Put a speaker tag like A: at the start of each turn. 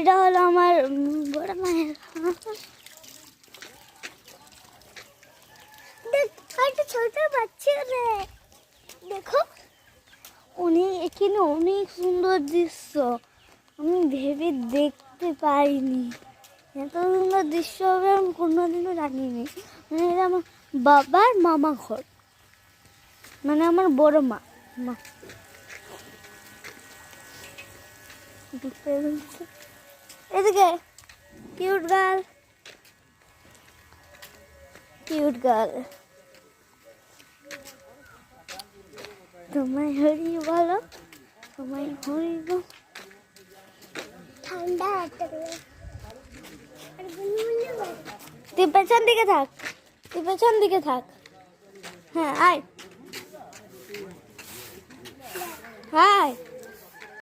A: এটা হলো আমার বড় মায়ের একটা ছোট বাচ্চা রে, দেখো এখানে অনেক সুন্দর দৃশ্য। আমি ভেবে দেখতে পারিনি এত সুন্দর দৃশ্য হবে, আমি কোনোদিনও জানিনি। মানে এটা আমার বাবার মামা ঘর, মানে আমার বড় মা। এদিকে কিউট গার্ল, কিউট গার্ল। তোমায় হরি বলো, তোমায় হরি বলো। ঠান্ডা তুই পেছন দিকে থাক, তুই পেছন দিকে থাক। হ্যাঁ আয়, হাই।